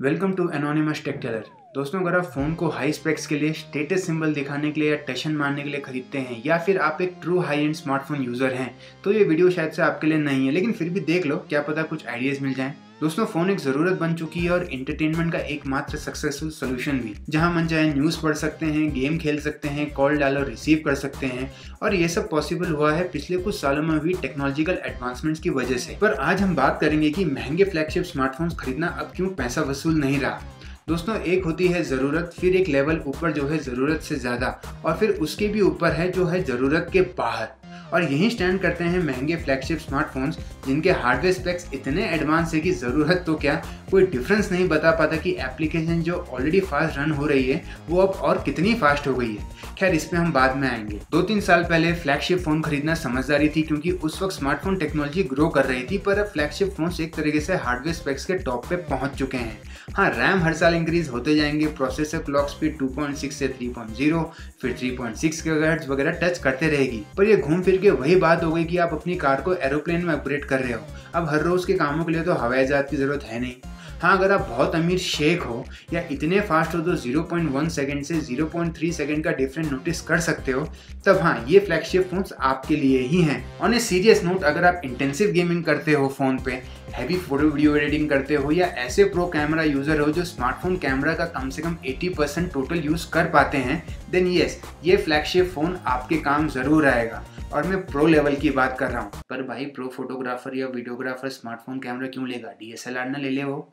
Welcome to anonymous tech teller. दोस्तों, अगर आप फ़ोन को हाई स्पेक्स के लिए, स्टेटस सिंबल दिखाने के लिए या टशन मारने के लिए खरीदते हैं, या फिर आप एक true high and smartphone user हैं, तो ये वीडियो शायद से आपके लिए नहीं है, लेकिन फिर भी देख लो, क्या पता कुछ आइडियाज़ मिल जाएं। दोस्तों, फ़ोन एक ज़रूरत बन चुकी है और एंटरटेनमेंट का एकमात्र सक्सेसफुल सोल्यूशन भी, जहां मन चाहे न्यूज़ पढ़ सकते हैं, गेम खेल सकते हैं, कॉल डालो रिसीव कर सकते हैं। और ये सब पॉसिबल हुआ है पिछले कुछ सालों में हुई टेक्नोलॉजिकल एडवांसमेंट्स की वजह से। पर आज हम बात करेंगे कि महंगे फ्लैगशिप स्मार्टफोन्स खरीदना अब क्यों पैसा वसूल नहीं रहा। दोस्तों, एक होती है ज़रूरत, फिर एक लेवल ऊपर जो है ज़रूरत से ज़्यादा, और फिर उसके भी ऊपर है जो है ज़रूरत के बाहर। और यहीं स्टैंड करते हैं महंगे फ्लैगशिप स्मार्टफोन्स, जिनके हार्डवेयर स्पेक्स इतने एडवांस है कि ज़रूरत तो क्या, कोई डिफरेंस नहीं बता पाता कि एप्लीकेशन जो ऑलरेडी फास्ट रन हो रही है वो अब और कितनी फास्ट हो गई है। खैर, इस पे हम बाद में आएंगे। 2-3 साल पहले फ्लैगशिप फ़ोन खरीदना समझदारी थी, क्योंकि उस वक्त स्मार्टफोन टेक्नोलॉजी ग्रो कर रही थी। पर अब फ्लैगशिप फोन्स एक तरीके से हार्डवेयर स्पेक्स के टॉप पे पहुंच चुके हैं। हाँ, रैम हर साल इंक्रीज होते जाएंगे, प्रोसेसर क्लॉक स्पीड 2.6 से 3.0, फिर 3.6 गीगाहर्ट्ज़ वगैरह टच करते रहेगी। पर ये घूम फिर के वही बात हो गई कि आप अपनी कार को एरोप्लेन में अपग्रेड कर रहे हो। अब हर रोज के कामों के लिए तो हवाई जहाज की जरूरत है नहीं। हाँ, अगर आप बहुत अमीर शेख हो या इतने फास्ट हो तो 0.1 सेकंड से 0.3 सेकंड का डिफरेंस नोटिस कर सकते हो, तब हाँ, ये फ्लैगशिप फोन्स आपके लिए ही हैं। ऑन ए सीरियस नोट, अगर आप इंटेंसिव गेमिंग करते हो फ़ोन पे, हैवी फोटो वीडियो एडिटिंग करते हो, या ऐसे प्रो कैमरा यूज़र हो जो स्मार्टफोन कैमरा का कम से कम 80% टोटल यूज़ कर पाते हैं, देन यस, ये फ्लैगशिप फ़ोन आपके काम ज़रूर आएगा। और मैं प्रो लेवल की बात कर रहा हूँ। पर भाई, प्रो फोटोग्राफर या वीडियोग्राफर स्मार्टफोन कैमरा क्यों लेगा? DSLR ना ले ले वो,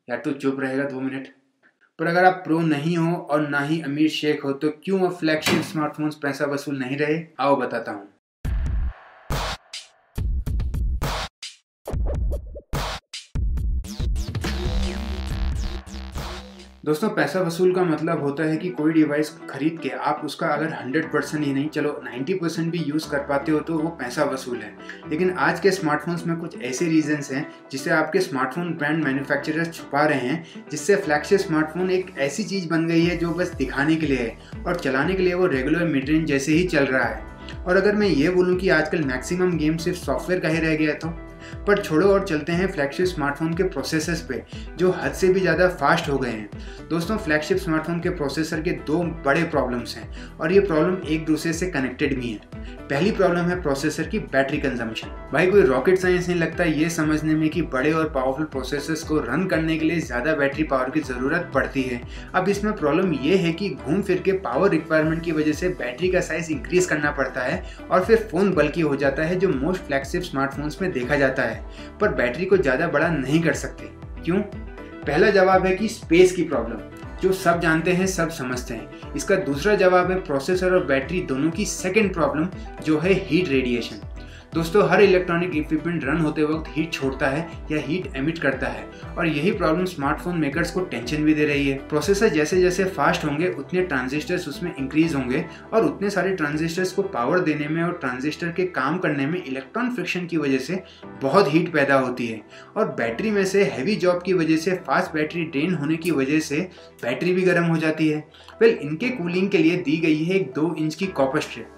या तो चुप रहेगा 2 मिनट। पर अगर आप प्रो नहीं हो और ना ही अमीर शेख हो, तो क्यों अब फ्लैगशिप स्मार्टफोन्स पैसा वसूल नहीं रहे? आओ बताता हूँ। दोस्तों, पैसा वसूल का मतलब होता है कि कोई डिवाइस खरीद के आप उसका अगर 100% ही नहीं, चलो 90% भी यूज़ कर पाते हो तो वो पैसा वसूल है। लेकिन आज के स्मार्टफोन्स में कुछ ऐसे रीजंस हैं जिसे आपके स्मार्टफोन ब्रांड मैन्युफैक्चरर्स छुपा रहे हैं, जिससे फ्लैगशिप स्मार्टफोन एक ऐसी चीज़ बन गई है जो बस दिखाने के लिए है, और चलाने के लिए वो रेगुलर मिड रेंज जैसे ही चल रहा है। और अगर मैं ये बोलूँ कि आजकल मैक्सिमम गेम सिर्फ सॉफ्टवेयर का ही रह गया तो। पर छोड़ो और चलते हैं फ्लैगशिप स्मार्टफोन के प्रोसेसर्स पे, जो हद से भी ज़्यादा फास्ट हो गए हैं। दोस्तों, फ्लैगशिप स्मार्टफोन के प्रोसेसर के 2 बड़े प्रॉब्लम्स हैं, और ये प्रॉब्लम एक दूसरे से कनेक्टेड भी हैं। पहली प्रॉब्लम है प्रोसेसर की बैटरी कंजम्पशन। भाई, कोई रॉकेट साइंस नहीं लगता ये समझने में कि बड़े और पावरफुल प्रोसेसर्स को रन करने के लिए ज़्यादा बैटरी पावर की ज़रूरत पड़ती है। अब इसमें प्रॉब्लम ये है कि घूम फिर के पावर रिक्वायरमेंट की वजह से बैटरी का साइज इंक्रीज करना पड़ता है, और फिर फ़ोन बल्कि हो जाता है, जो मोस्ट फ्लैगशिप स्मार्टफोन्स में देखा जाता है। पर बैटरी को ज़्यादा बड़ा नहीं कर सकते। क्यों? पहला जवाब है कि स्पेस की प्रॉब्लम, जो सब जानते हैं, सब समझते हैं। इसका दूसरा जवाब है प्रोसेसर और बैटरी दोनों की सेकंड प्रॉब्लम, जो है हीट रेडिएशन। दोस्तों, हर इलेक्ट्रॉनिक इक्विपमेंट रन होते वक्त हीट छोड़ता है या हीट एमिट करता है, और यही प्रॉब्लम स्मार्टफोन मेकर्स को टेंशन भी दे रही है। प्रोसेसर जैसे जैसे फास्ट होंगे, उतने ट्रांजिस्टर्स उसमें इंक्रीज होंगे, और उतने सारे ट्रांजिस्टर्स को पावर देने में और ट्रांजिस्टर के काम करने में इलेक्ट्रॉन फ्रिक्शन की वजह से बहुत हीट पैदा होती है। और बैटरी में से हैवी जॉब की वजह से फास्ट बैटरी ड्रेन होने की वजह से बैटरी भी गर्म हो जाती है। वेल, इनके कूलिंग के लिए दी गई है एक 2 इंच की कॉपर स्ट्रिप,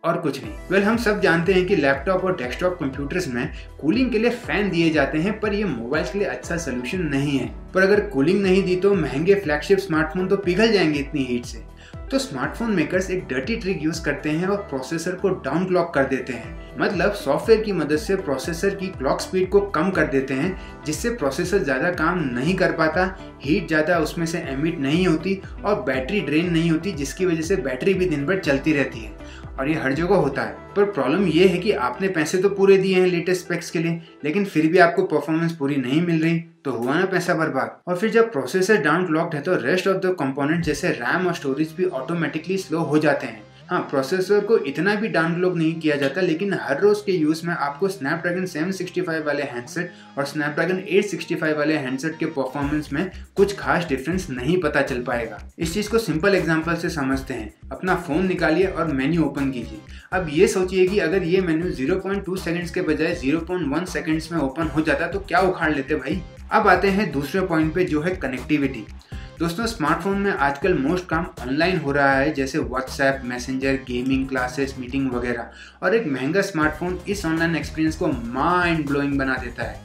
और कुछ नहीं। वेल, हम सब जानते हैं कि लैपटॉप और डेस्कटॉप कंप्यूटर्स में कूलिंग के लिए फैन दिए जाते हैं, पर ये मोबाइल्स के लिए अच्छा सोल्यूशन नहीं है। पर अगर कूलिंग नहीं दी तो महंगे फ्लैगशिप स्मार्टफोन तो पिघल जाएंगे इतनी हीट से। तो स्मार्टफोन मेकर्स एक डर्टी ट्रिक यूज करते हैं और प्रोसेसर को डाउन क्लॉक कर देते हैं। मतलब सॉफ्टवेयर की मदद से प्रोसेसर की क्लॉक स्पीड को कम कर देते हैं, जिससे प्रोसेसर ज़्यादा काम नहीं कर पाता, हीट ज़्यादा उसमें से एमिट नहीं होती, और बैटरी ड्रेन नहीं होती, जिसकी वजह से बैटरी भी दिन भर चलती रहती है। और ये हर जगह होता है। पर प्रॉब्लम ये है कि आपने पैसे तो पूरे दिए हैं लेटेस्ट स्पेक्स के लिए, लेकिन फिर भी आपको परफॉर्मेंस पूरी नहीं मिल रही, तो हुआ ना पैसा बर्बाद। और फिर जब प्रोसेसर डाउन क्लॉक्ड है तो रेस्ट ऑफ द कंपोनेंट जैसे रैम और स्टोरेज भी ऑटोमेटिकली स्लो हो जाते हैं। हाँ, प्रोसेसर को इतना भी डाउन क्लॉक नहीं किया जाता, लेकिन हर रोज के यूज में आपको स्नैपड्रैगन 765 वाले हैंडसेट और स्नैपड्रैगन 865 वाले हैंडसेट के परफॉर्मेंस में कुछ खास डिफरेंस नहीं पता चल पाएगा। इस चीज को सिंपल एग्जांपल से समझते हैं। अपना फोन निकालिए और मेन्यू ओपन कीजिए। अब ये सोचिए कि अगर ये मेन्यू 0.2 सेकंड्स के बजाय 0.1 सेकंड्स में ओपन हो जाता तो क्या उखाड़ लेते भाई। अब आते हैं दूसरे पॉइंट पे, जो है कनेक्टिविटी। दोस्तों, स्मार्टफोन में आजकल मोस्ट काम ऑनलाइन हो रहा है, जैसे WhatsApp, messenger, gaming, classes, meeting वगैरह। और एक महंगा स्मार्टफोन इस ऑनलाइन एक्सपीरियंस को माइंड ब्लोइंग बना देता है।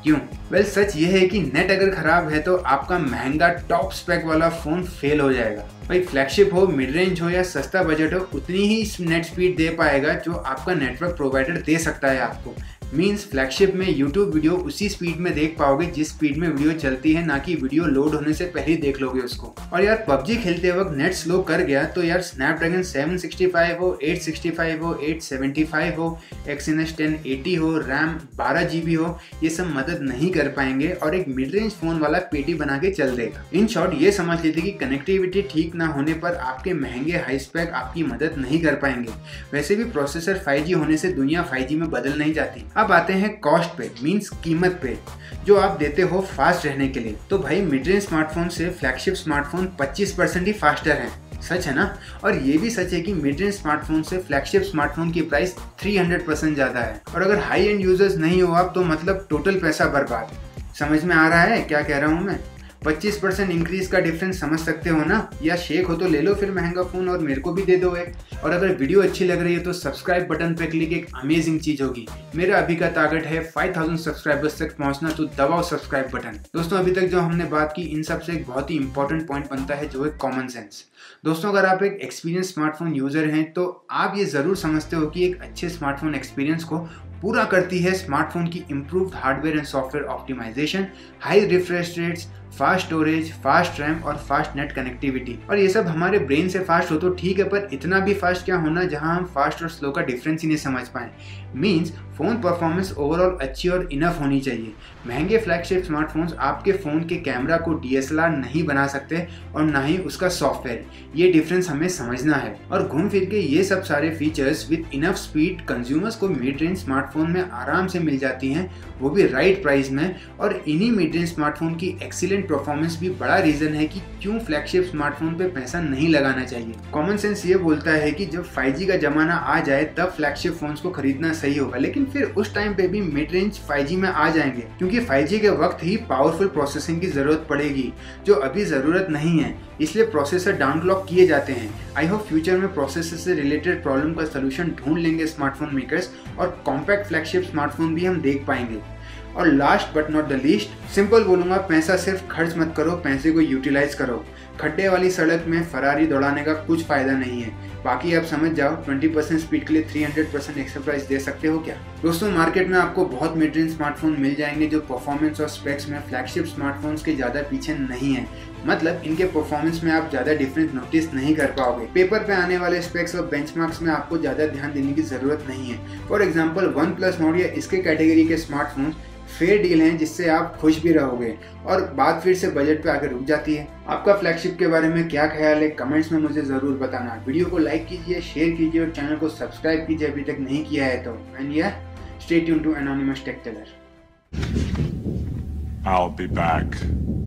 क्यों? वेल सच ये है कि नेट अगर खराब है तो आपका महंगा टॉप स्पेक वाला फोन फेल हो जाएगा। भाई फ्लैगशिप हो, मिड रेंज हो या सस्ता बजट हो, उतनी ही नेट स्पीड दे पाएगा जो आपका नेटवर्क प्रोवाइडर दे सकता है आपको। मीन्स फ्लैगशिप में यूट्यूब वीडियो उसी स्पीड में देख पाओगे जिस स्पीड में वीडियो चलती है, ना कि वीडियो लोड होने से पहले देख लोगे उसको। और यार पबजी खेलते वक्त नेट स्लो कर गया तो यार स्नैपड्रैगन 765 हो, 865 हो, 875 हो, Exynos 1080 हो, रैम 12 GB हो, ये सब मदद नहीं कर पाएंगे और एक मिड रेंज फोन वाला पेटी बना के चल देगा। इन शॉर्ट ये समझ लीजिए कि कनेक्टिविटी ठीक ना होने पर आपके महंगे हाई स्पेक आपकी मदद नहीं कर पाएंगे। वैसे भी प्रोसेसर 5G होने से दुनिया 5G में बदल नहीं जाती। अब आते हैं कॉस्ट पे, मींस कीमत पे, जो आप देते हो फास्ट रहने के लिए। तो भाई मिड रेंज स्मार्टफोन से फ्लैगशिप स्मार्टफोन 25% ही फास्टर है। सच है ना? और ये भी सच है कि मिड रेंज स्मार्टफोन से फ्लैगशिप स्मार्टफोन की प्राइस 300% ज़्यादा है। और अगर हाई एंड यूजर्स नहीं हो आप तो मतलब टोटल पैसा बर्बाद। समझ में आ रहा है क्या कह रहा हूँ मैं? 25% इंक्रीज का डिफरेंस समझ सकते हो ना? या शेक हो तो ले लो फिर महंगा फोन और मेरे को भी दे दो एक। और अगर वीडियो अच्छी लग रही है तो सब्सक्राइब बटन पे क्लिक एक अमेजिंग चीज होगी। मेरा अभी का टारगेट है 5000 सब्सक्राइबर्स तक पहुंचना, तो दबाओ सब्सक्राइब बटन। दोस्तों अभी तक जो हमने बात की इन सब से एक बहुत ही इंपॉर्टेंट पॉइंट बनता है जो है कॉमन सेंस। दोस्तों अगर आप एक एक्सपीरियंस स्मार्टफोन यूजर हैं तो आप ये जरूर समझते हो कि एक अच्छे स्मार्टफोन एक्सपीरियंस को पूरा करती है स्मार्टफोन की improved hardware and software optimisation, high refresh rates, fast storage, fast RAM और फास्ट नेट कनेक्टिविटी। और ये सब हमारे ब्रेन से फास्ट हो तो ठीक है, पर इतना भी फास्ट क्या होना जहां हम फास्ट और स्लो का डिफरेंस ही नहीं समझ पाए। मीन्स फोन परफॉर्मेंस ओवरऑल अच्छी और इनफ होनी चाहिए। महंगे फ्लैगशिप स्मार्टफोन्स आपके फ़ोन के कैमरा को DSLR नहीं बना सकते और ना ही उसका सॉफ्टवेयर। ये डिफरेंस हमें समझना है। और घूम फिर के ये सब सारे features with enough speed consumers को मिड रेंज स्मार्टफोन में आराम से मिल जाती हैं, वो भी राइट प्राइस में। और इन्हीं मिड रेंज स्मार्टफोन की एक्सीलेंट परफॉर्मेंस भी बड़ा रीजन है कि क्यों फ्लैगशिप स्मार्टफोन पे पैसा नहीं लगाना चाहिए। कॉमन सेंस ये बोलता है कि जब 5G का जमाना आ जाए तब फ्लैगशिप फोन्स को खरीदना सही होगा, लेकिन फिर उस टाइम पे भी मिड रेंज 5G में आ जाएंगे, क्योंकि 5G के वक्त ही पावरफुल प्रोसेसिंग की जरूरत पड़ेगी जो अभी जरूरत नहीं है, इसलिए प्रोसेसर डाउन क्लॉक किए जाते हैं। आई होप फ्यूचर में प्रोसेसर से रिलेटेड प्रॉब्लम का सोल्यूशन ढूंढ लेंगे स्मार्टफोन मेकर्स और कॉम्पैक्ट फ्लैगशिप स्मार्टफोन भी हम देख पाएंगे। और last but not the least, simple बोलूंगा, पैसा सिर्फ खर्च मत करो, पैसे को यूटिलाइज करो। खड्डे वाली सड़क में फरारी दौड़ाने का कुछ फायदा नहीं है। बाकी आप समझ जाओ 20% स्पीड के लिए 300% एक्स्ट्रा प्राइस दे सकते हो क्या? दोस्तों मार्केट में आपको बहुत मिड रेंज स्मार्टफोन मिल जाएंगे जो परफॉर्मेंस और स्पेक्स में फ्लैगशिप स्मार्टफोन्स के ज़्यादा पीछे नहीं है। मतलब इनके परफॉर्मेंस में आप ज़्यादा डिफरेंस नोटिस नहीं कर पाओगे। पेपर पे आने वाले स्पेक्स और बेंचमार्क्स में आपको ज़्यादा ध्यान देने की ज़रूरत नहीं है। फॉर एग्जाम्पल OnePlus Nord या इसके कैटेगरी के स्मार्टफोन फेयर डील हैं जिससे आप खुश भी रहोगे। और बात फिर से बजट पे आकर रुक जाती है। आपका फ्लैगशिप के बारे में क्या ख्याल है कमेंट्स में मुझे ज़रूर बताना। वीडियो को लाइक कीजिए, शेयर कीजिए और चैनल को सब्सक्राइब कीजिए अभी तक नहीं किया है तो। एंड या stay tuned to anonymous tech teller. I'll be back.